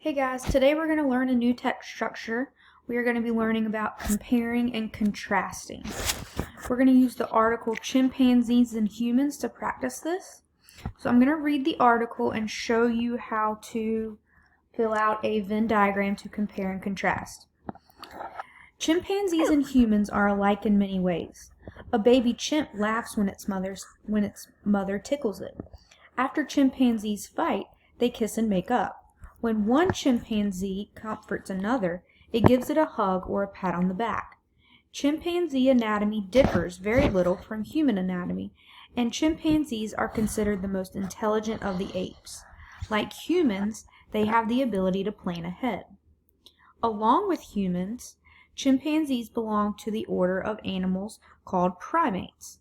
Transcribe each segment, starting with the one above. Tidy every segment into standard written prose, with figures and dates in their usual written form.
Hey guys, today we're going to learn a new text structure. We are going to be learning about comparing and contrasting. We're going to use the article Chimpanzees and Humans to practice this. So I'm going to read the article and show you how to fill out a Venn diagram to compare and contrast. Chimpanzees and humans are alike in many ways. A baby chimp laughs when its mother tickles it. After chimpanzees fight, they kiss and make up. When one chimpanzee comforts another, it gives it a hug or a pat on the back. Chimpanzee anatomy differs very little from human anatomy, and chimpanzees are considered the most intelligent of the apes. Like humans, they have the ability to plan ahead. Along with humans, chimpanzees belong to the order of animals called primates.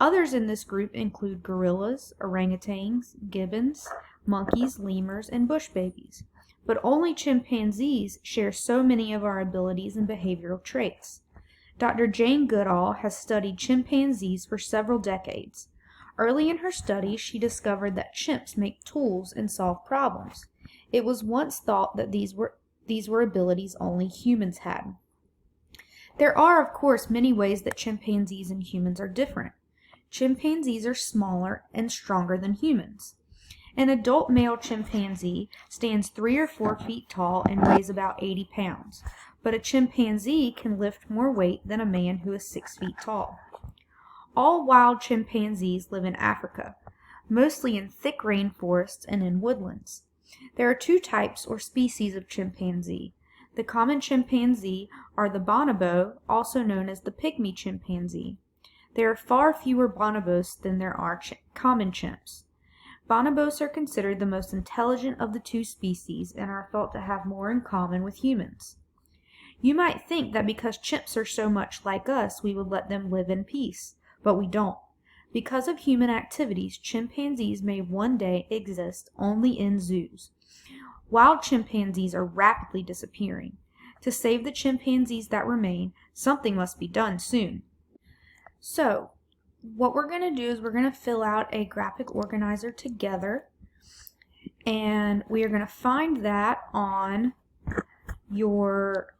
Others in this group include gorillas, orangutans, gibbons, monkeys, lemurs, and bush babies. But only chimpanzees share so many of our abilities and behavioral traits. Dr. Jane Goodall has studied chimpanzees for several decades. Early in her study, she discovered that chimps make tools and solve problems. It was once thought that these were abilities only humans had. There are, of course, many ways that chimpanzees and humans are different. Chimpanzees are smaller and stronger than humans. An adult male chimpanzee stands 3 or 4 feet tall and weighs about 80 pounds, but a chimpanzee can lift more weight than a man who is 6 feet tall. All wild chimpanzees live in Africa, mostly in thick rainforests and in woodlands. There are 2 types or species of chimpanzee. The common chimpanzee are the bonobo, also known as the pygmy chimpanzee. There are far fewer bonobos than there are common chimps. Bonobos are considered the most intelligent of the 2 species and are thought to have more in common with humans. You might think that because chimps are so much like us, we would let them live in peace, but we don't. Because of human activities, chimpanzees may one day exist only in zoos. Wild chimpanzees are rapidly disappearing. To save the chimpanzees that remain, something must be done soon. So, what we're going to do is we're going to fill out a graphic organizer together, and we are going to find that on your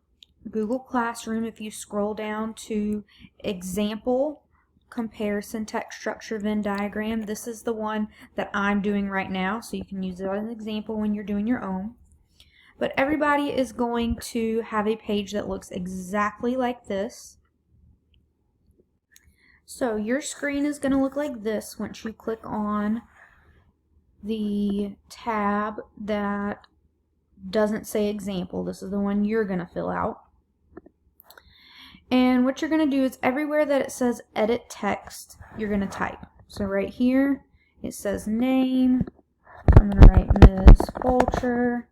Google Classroom. If you scroll down to example comparison text structure Venn diagram, this is the one that I'm doing right now, so you can use it as an example when you're doing your own. But everybody is going to have a page that looks exactly like this. So your screen is going to look like this once you click on the tab that doesn't say example. This is the one you're going to fill out. And what you're going to do is everywhere that it says edit text, you're going to type. So right here, it says name. So I'm going to write Ms. Fulcher.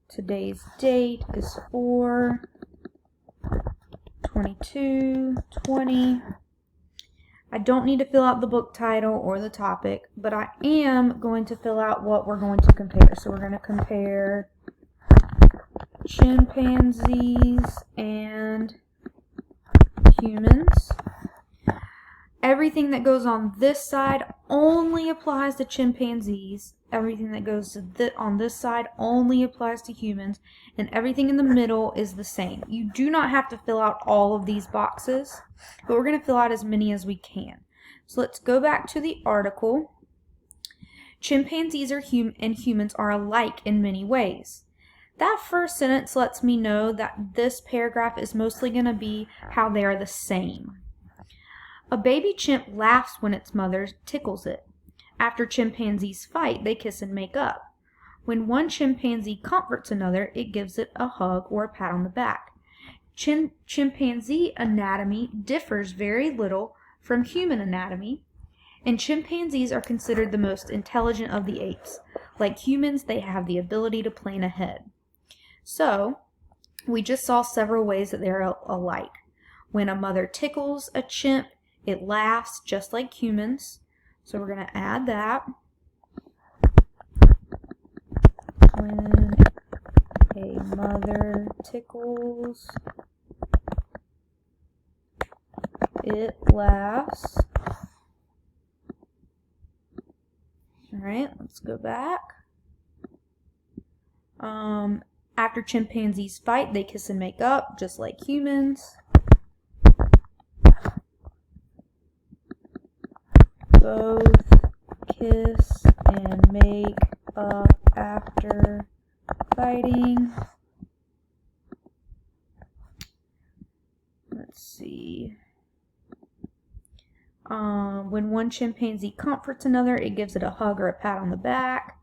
Today's date is 4/22/20. I don't need to fill out the book title or the topic, but I am going to fill out what we're going to compare. So we're going to compare chimpanzees and humans. Everything that goes on this side only applies to chimpanzees. Everything that goes on this side only applies to humans. And everything in the middle is the same. You do not have to fill out all of these boxes, but we're going to fill out as many as we can. So let's go back to the article. Chimpanzees and humans are alike in many ways. That first sentence lets me know that this paragraph is mostly going to be how they are the same. A baby chimp laughs when its mother tickles it. After chimpanzees fight, they kiss and make up. When one chimpanzee comforts another, it gives it a hug or a pat on the back. Chimpanzee anatomy differs very little from human anatomy, and chimpanzees are considered the most intelligent of the apes. Like humans, they have the ability to plan ahead. So, we just saw several ways that they're alike. When a mother tickles a chimp, it laughs just like humans. So we're going to add that. When a mother tickles, it laughs. Alright, let's go back. After chimpanzees fight, they kiss and make up, just like humans. Both kiss and make up after fighting. Let's see. When one chimpanzee comforts another, it gives it a hug or a pat on the back.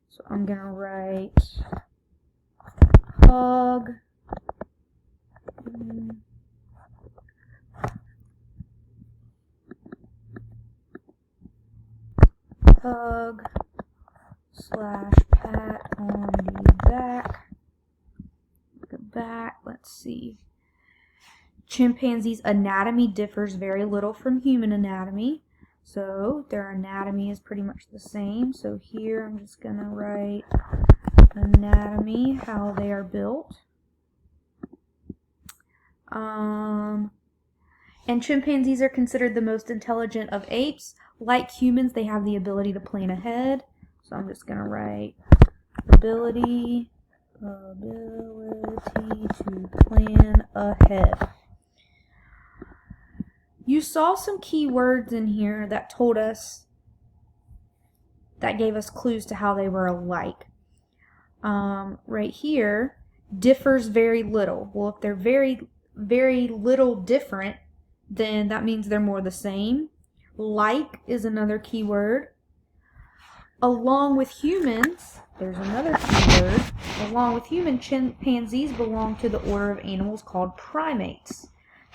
So I'm going to write hug. Hug / pat on the back. Go back. Let's see. Chimpanzees' anatomy differs very little from human anatomy. So their anatomy is pretty much the same. So here I'm just going to write anatomy, how they are built. And chimpanzees are considered the most intelligent of apes. Like humans, they have the ability to plan ahead. So I'm just going to write ability to plan ahead. You saw some key words in here that told us, that gave us clues to how they were alike. Right here, differs very little. Well, if they're very, very little different, then that means they're more the same. Like is another key word. Along with humans, there's another key word. Along with human, chimpanzees belong to the order of animals called primates.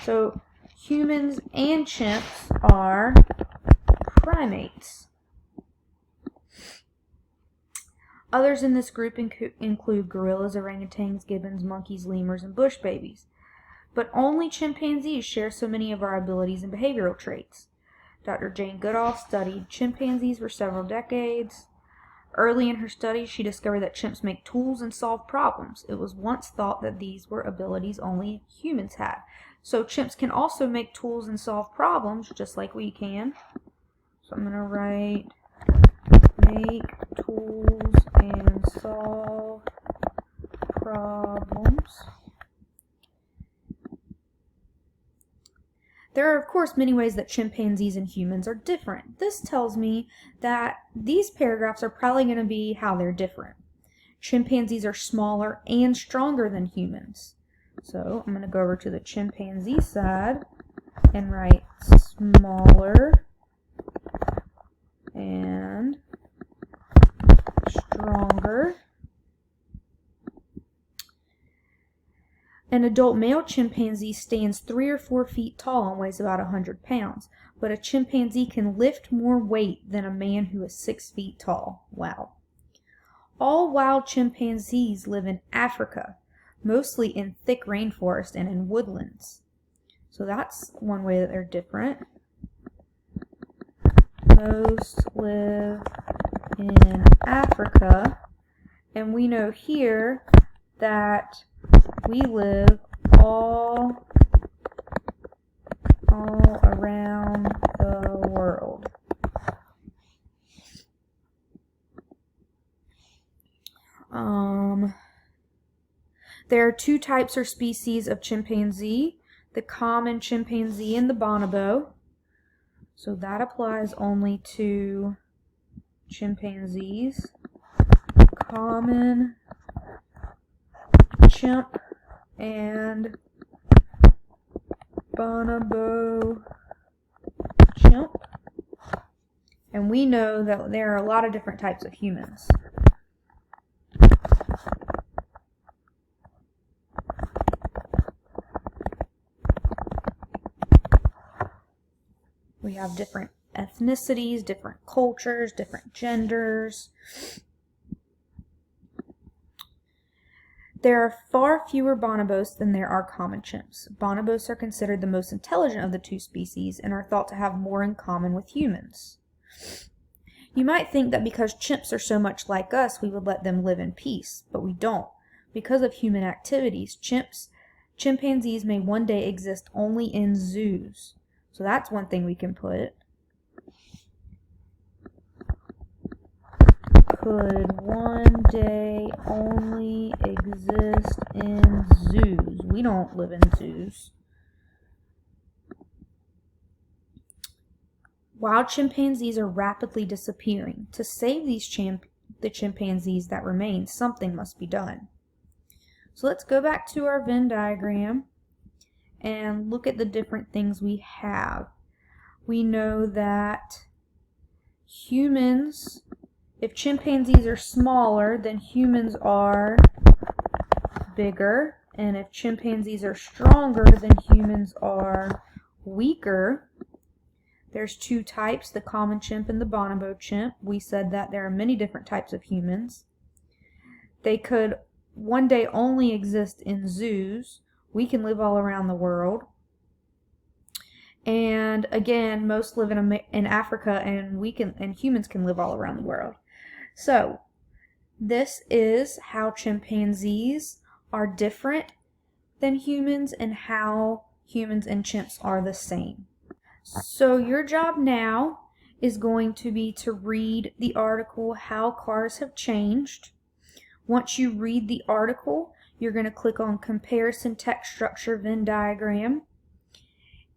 So humans and chimps are primates. Others in this group include gorillas, orangutans, gibbons, monkeys, lemurs, and bush babies. But only chimpanzees share so many of our abilities and behavioral traits. Dr. Jane Goodall studied chimpanzees for several decades. Early in her studies, she discovered that chimps make tools and solve problems. It was once thought that these were abilities only humans had. So chimps can also make tools and solve problems, just like we can. So I'm going to write make tools and solve problems. There are, of course, many ways that chimpanzees and humans are different. This tells me that these paragraphs are probably going to be how they're different. Chimpanzees are smaller and stronger than humans. So I'm going to go over to the chimpanzee side and write smaller and stronger. An adult male chimpanzee stands 3 or 4 feet tall and weighs about 100 pounds, but a chimpanzee can lift more weight than a man who is 6 feet tall. Wow. All wild chimpanzees live in Africa, mostly in thick rainforest and in woodlands. So that's one way that they're different. Most live in Africa, and we know here that we live all around the world. There are 2 types or species of chimpanzee, the common chimpanzee and the bonobo. So that applies only to chimpanzees. Common chimp and bonobo chimp. And we know that there are a lot of different types of humans. We have different ethnicities, different cultures, different genders. There are far fewer bonobos than there are common chimps. Bonobos are considered the most intelligent of the 2 species and are thought to have more in common with humans. You might think that because chimps are so much like us, we would let them live in peace, but we don't. Because of human activities, chimpanzees may one day exist only in zoos. So that's one thing we can put. could one day only exist in zoos. We don't live in zoos. Wild chimpanzees are rapidly disappearing. To save the chimpanzees that remain, something must be done. So let's go back to our Venn diagram and look at the different things we have. We know that humans, if chimpanzees are smaller, then humans are bigger. And if chimpanzees are stronger, then humans are weaker. There's two types, the common chimp and the bonobo chimp. We said that there are many different types of humans. They could one day only exist in zoos. We can live all around the world. And again, most live in Africa, and humans can live all around the world. So this is how chimpanzees are different than humans and how humans and chimps are the same. So your job now is going to be to read the article, How Cars Have Changed. Once you read the article, you're going to click on Comparison Text Structure Venn Diagram,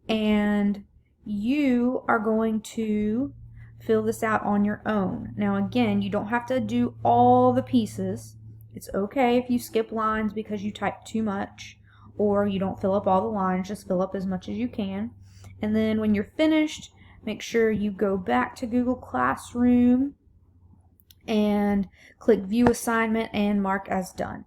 and you are going to fill this out on your own. Now again, you don't have to do all the pieces. It's okay if you skip lines because you type too much, or you don't fill up all the lines. Just fill up as much as you can. And then when you're finished, make sure you go back to Google Classroom and click View Assignment and mark as done.